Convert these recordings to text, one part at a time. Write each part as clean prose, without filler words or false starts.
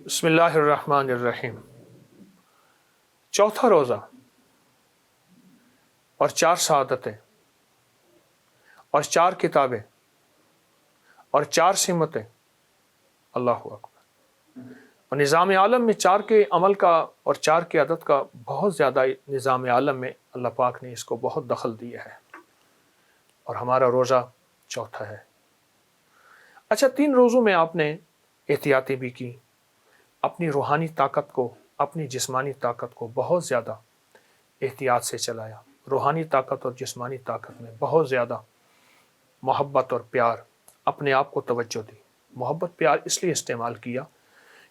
बिस्मिल्लाहिर्रहमानिर्रहीम। चौथा रोज़ा और 4 शहादतें और 4 किताबें और 4 सिमतें, अल्लाहु अकबर। और निज़ाम आलम में 4 के अमल का और 4 की आदत का बहुत ज़्यादा निज़ाम आलम में अल्लाह पाक ने इसको बहुत दखल दिया है, और हमारा रोज़ा चौथा है। अच्छा, 3 रोज़ों में आपने एहतियाती भी की, अपनी रूहानी ताकत को, अपनी जिस्मानी ताकत को बहुत ज़्यादा एहतियात से चलाया। रूहानी ताकत और जिस्मानी ताकत में बहुत ज़्यादा मोहब्बत और प्यार, अपने आप को तवज्जो दी। मोहब्बत प्यार इसलिए इस्तेमाल किया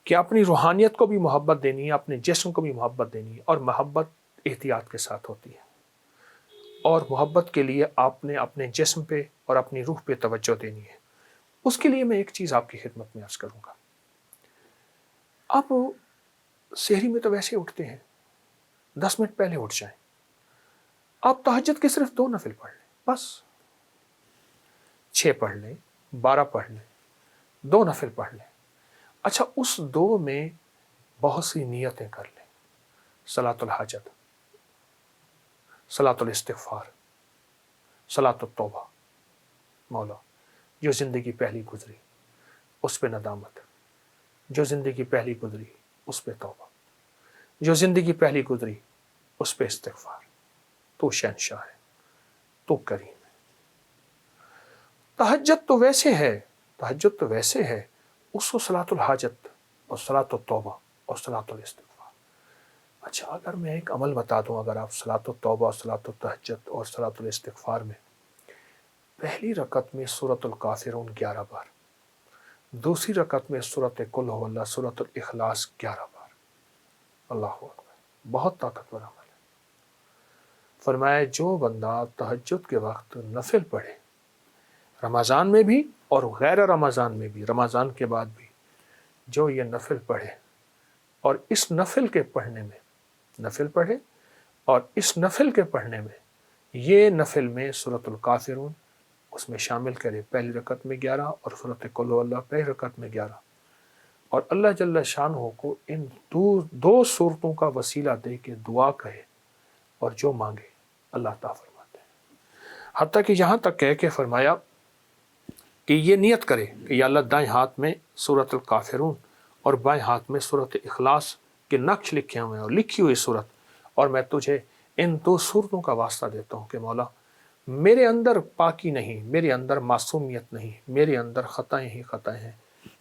कि अपनी रूहानियत को भी मोहब्बत देनी है, अपने जिस्म को भी मोहब्बत देनी है, और मोहब्बत एहतियात के साथ होती है। और मोहब्बत के लिए आपने अपने जिस्म पे और अपनी रूह पे तवज्जो देनी है। उसके लिए मैं एक चीज़ आपकी खिदमत में अर्ज़ करूँगा। आप सहरी में तो वैसे उठते हैं, 10 मिनट पहले उठ जाएं। आप तहज्जुद के सिर्फ 2 नफिल पढ़ लें, बस 6 पढ़ लें, 12 पढ़ लें, 2 नफिल पढ़ लें। अच्छा, उस 2 में बहुत सी नियतें कर लें। सलातुल हाजत, सलातुल इस्तिग़फ़ार, सलातुल तौबा। मौला, जो ज़िंदगी पहली गुजरी उस पे नदामत, जो ज़िंदगी पहली गुजरी उस पे तौबा, जो ज़िंदगी पहली गुजरी उस पे इस्तिग़फ़ार। तो शहंशाह है, तो करीम है। तहज्जुद तो वैसे है, तहज्जुद तो वैसे है, उसको सलातुल हाजत और सलातुल तौबा और सलातुल इस्तिग़फ़ार। अच्छा, अगर मैं एक अमल बता दूं, अगर आप सलातुल तौबा और सलातुल तहज्जुद और सलातुल इस्तिग़फ़ार में पहली रकत में सूरतुल काफ़िरून 11 बार, दूसरी रकत में सूरत कुल हुवल्लाह, सूरतुल इख़लास 11 बार, अल्लाहु अकबर, बहुत ताकतवर अमल है। फरमाया, जो बंदा तहज्जुद के वक्त नफिल पढ़े, रमज़ान में भी और गैर रमज़ान में भी, रमज़ान के बाद भी, जो ये नफिल पढ़े और इस नफिल के पढ़ने में, नफिल पढ़े और इस नफिल के पढ़ने में, ये नफिल में सूरतुल काफ़िरून उसमें शामिल करे, पहली रकत में 11 और सूरत कुल हुवल्लाह पहली रकत में 11, और अल्लाह जल्ल शानहू को इन दो सूरतों का वसीला दे के दुआ कहे, और जो मांगे अल्लाह ता फरमाते हैं। हत्ता कि यहाँ तक कह के फरमाया कि ये नियत करे कि या अल्लाह, दाएं हाथ में सूरतुल काफ़िरून और बाएं हाथ में सूरत इख़लास के नक्श लिखे हुए हैं और लिखी हुई सूरत, और मैं तुझे इन 2 सूरतों का वास्ता देता हूँ कि मौला, मेरे अंदर पाकी नहीं, मेरे अंदर मासूमियत नहीं, मेरे अंदर ख़ताएँ ही ख़ताएँ हैं।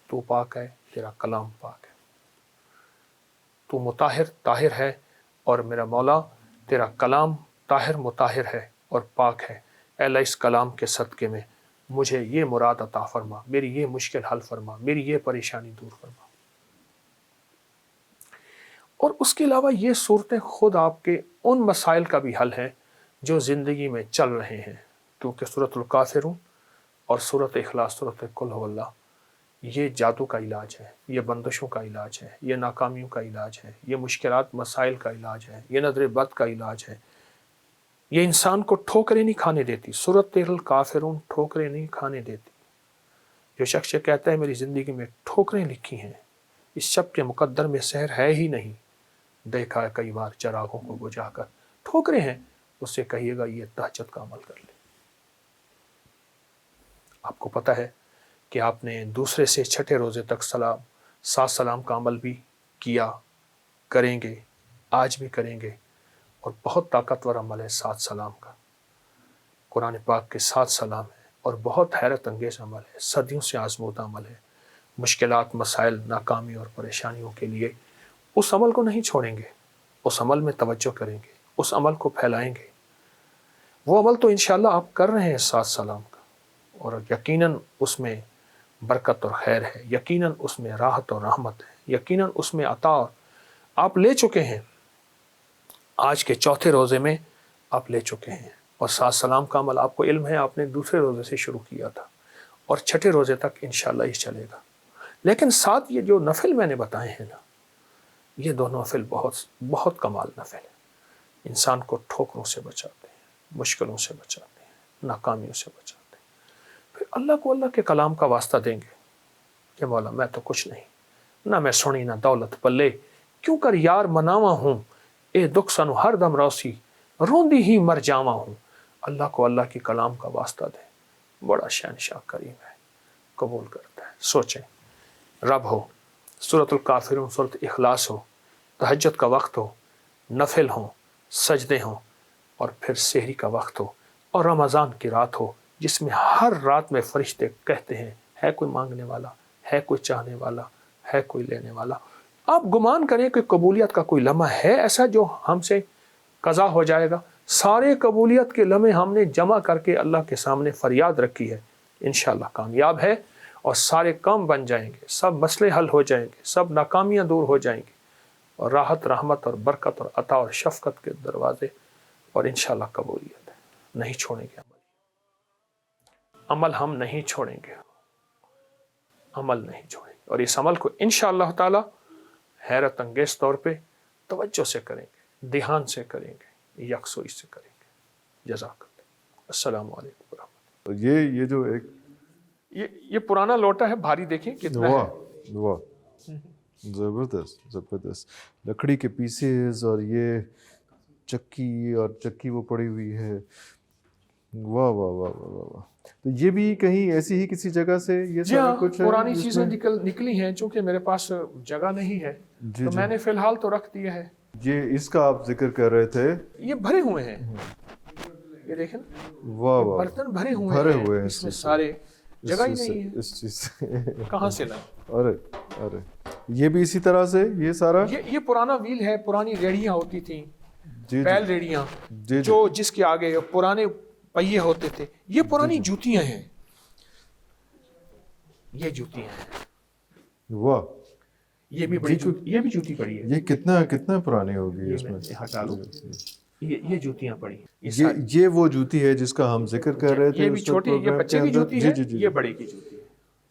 तू पाक है, तेरा कलाम पाक है, तू मुताहिर ताहिर है, और मेरा मौला तेरा कलाम ताहिर मुताहिर है और पाक है। अल्लाह, इस कलाम के सदक़े में मुझे ये मुराद अता फरमा, मेरी ये मुश्किल हल फरमा, मेरी ये परेशानी दूर फरमा। और उसके अलावा ये सूरतें खुद आपके उन मसाइल का भी हल है जो ज़िंदगी में चल रहे हैं, क्योंकि सूरतुल काफ़िरून और सूरत इख़लास, सूरत कुल हुवल्लाह, ये जादू का इलाज है, ये बंदिशों का इलाज है, ये नाकामियों का इलाज है, ये मुश्किलात मसाइल का इलाज है, ये नज़र बद का इलाज है। ये इंसान को ठोकरें नहीं खाने देती, सूरतुल काफ़िरून ठोकरें नहीं खाने देती। जो शख्स कहता है मेरी ज़िंदगी में ठोकरें लिखी हैं, इस शब के मुकद्दर में सहर है ही नहीं, देखा है कई बार चरागों को बुझाकर, ठोकरें हैं, उससे कहिएगा ये तहज्जुद का अमल कर ले। आपको पता है कि आपने दूसरे से छठे रोज़े तक सलाम, 7 सलाम का अमल भी किया, करेंगे, आज भी करेंगे, और बहुत ताकतवर अमल है 7 सलाम का। कुरान पाक के 7 सलाम है और बहुत हैरत अंगेज़ अमल है, सदियों से आज़मूदा अमल है। मुश्किलात, मसाइल, नाकामी और परेशानियों के लिए उस अमल को नहीं छोड़ेंगे, उस अमल में तवज्जो करेंगे, उस अमल को फैलाएंगे। वो अमल तो इंशाअल्लाह आप कर रहे हैं 7 सलाम का, और यकीनन उसमें बरकत और खैर है, यकीनन उसमें राहत और रहमत है, यकीनन उसमें अता आप ले चुके हैं। आज के चौथे रोज़े में आप ले चुके हैं, और 7 सलाम का अमल आपको इल्म है, आपने दूसरे रोज़े से शुरू किया था, और छठे रोज़े तक इंशाअल्लाह ये चलेगा। लेकिन साथ ये जो नफिल मैंने बताए हैं ना, ये दोनों नफिल बहुत बहुत कमाल नफिल है, इंसान को ठोकरों से बचाते हैं, मुश्किलों से बचाते हैं, नाकामियों से बचाते हैं। फिर अल्लाह को अल्लाह के कलाम का वास्ता देंगे कि मौला, मैं तो कुछ नहीं, نہ میں سنی نہ دولت پلے کیوں کر یار مناوا ہوں اے دکھ سنو ہر دم روسی روندی ہی مر جاوا ہوں. اللہ کو اللہ کی کلام کا واسطہ دیں, بڑا شہنشاہ کریم ہے, قبول کرتا ہے. سوچیں, رب ہو, سورۃ الکافرون, سورۃ اخلاص ہو, تہجد کا وقت ہو, نفل ہوں, سجدے ہوں, اور پھر سحری کا وقت ہو, اور رمضان کی رات ہو جس میں ہر رات میں فرشتے کہتے ہیں ہے کوئی مانگنے والا, ہے کوئی چاہنے والا, ہے کوئی لینے والا. آپ گمان کریں کہ قبولیت کا کوئی لمحہ ہے ایسا جو ہم سے قضا ہو جائے گا. سارے قبولیت کے لمحے ہم نے جمع کر کے اللہ کے سامنے فریاد رکھی ہے, انشاءاللہ کامیاب ہے, اور سارے کام بن جائیں گے, سب مسئلے حل ہو جائیں گے, سب ناکامیاں دور ہو جائیں گی, اور راحت, رحمت اور برکت اور عطا اور شفقت کے دروازے, اور انشاءاللہ قبولیت ہے. نہیں چھوڑیں گے عمل ہم نہیں چھوڑیں گے, عمل نہیں چھوڑیں گے, اور اس عمل کو انشاءاللہ تعالی حیرت انگیز طور پہ توجہ سے کریں گے, دھیان سے کریں گے, یکسوئی سے کریں گے. جزاک اللہ. السلام علیکم ورحمۃ اللہ. یہ جو ایک یہ پرانا لوٹا ہے, بھاری دیکھیں کتنا ہے. واہ, زبردست زبردست, لکڑی کے پیسز, اور یہ چکی, اور چکی وہ پڑی ہوئی ہے. واہ واہ واہ واہ واہ. تو یہ بھی کہیں ایسی ہی کسی جگہ سے یہ سارا کچھ ہے؟ پرانی چیزیں نکلی ہیں, چونکہ میرے پاس جگہ نہیں ہے تو میں نے فی الحال تو رکھ دیا ہے. یہ اس کا آپ ذکر کر رہے تھے, یہ بھرے ہوئے ہیں, یہ دیکھیں واہ واہ, برتن بھرے ہوئے ہیں, اس میں سارے جگہ ہی نہیں ہے, اس چیز سے کہاں سے لائیں. ارے یہ بھی اسی طرح سے یہ سارا, یہ پرانا ویل ہے, پرانی ریڑیاں ہوتی تھیں, بیل ریڑیاں, جو جس کے آگے پرانے پہیے ہوتے تھے. یہ پرانی جوتیاں ہیں, یہ جوتیاں ہیں. واہ, یہ بھی جوتی پڑی ہے. یہ کتنا پرانی ہوگی اس میں. یہ جوتیاں پڑی ہیں. یہ وہ جوتی ہے جس کا ہم ذکر کر رہے تھے. یہ بھی چھوٹی, یہ بچے کی جوتی ہے, یہ بڑے کی جوتی ہے.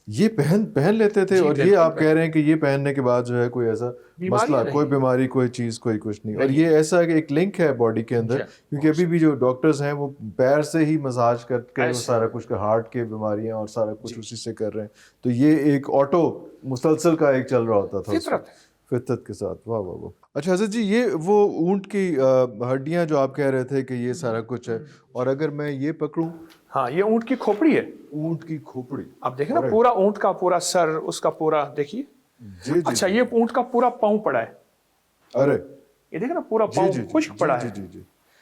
یہ پہن لیتے تھے, اور یہ آپ کہہ رہے ہیں کہ یہ پہننے کے بعد جو ہے کوئی ایسا مسئلہ, کوئی بیماری, کوئی چیز, کوئی کچھ نہیں. اور یہ ایسا کہ ایک لنک ہے باڈی کے اندر, کیونکہ ابھی بھی جو ڈاکٹرز ہیں وہ پیر سے ہی مساج کر کے سارا کچھ, ہارٹ کے بیماریاں اور سارا کچھ اسی سے کر رہے ہیں. تو یہ ایک آٹو مسلسل کا ایک چل رہا ہوتا تھا فطرت کے ساتھ. واہ واہ واہ. اچھا حضرت جی, یہ وہ اونٹ کی ہڈیاں جو آپ کہہ رہے تھے کہ یہ سارا کچھ ہے, اور اگر میں یہ پکڑوں, ہاں یہ اونٹ کی کھوپڑی ہے. اونٹ کی کھوپڑی, اب دیکھیں نا, پورا اونٹ کا پورا سر, اس کا پورا دیکھیے. اچھا, یہ اونٹ کا پورا پاؤں پڑا ہے. ارے یہ دیکھیں نا, پورا پاؤں خشک پڑا ہے,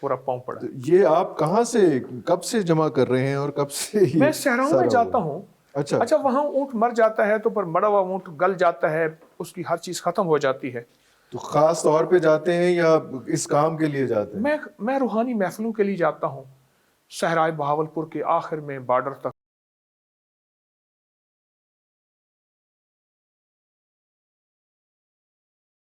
پورا پاؤں پڑا ہے. یہ آپ کہاں سے, کب سے جمع کر رہے ہیں, اور کب سے؟ میں صحراؤں میں جاتا ہوں. اچھا, وہاں اونٹ مر جاتا ہے تو پر مرا ہوا اونٹ گل جاتا ہے, اس کی ہر چیز ختم ہو جاتی ہے. تو خاص طور پہ جاتے ہیں یا اس کام کے لیے جاتے ہیں؟ میں روحانی محفلوں کے لیے جاتا ہوں. صحرائے بہاولپور کے آخر میں بارڈر تک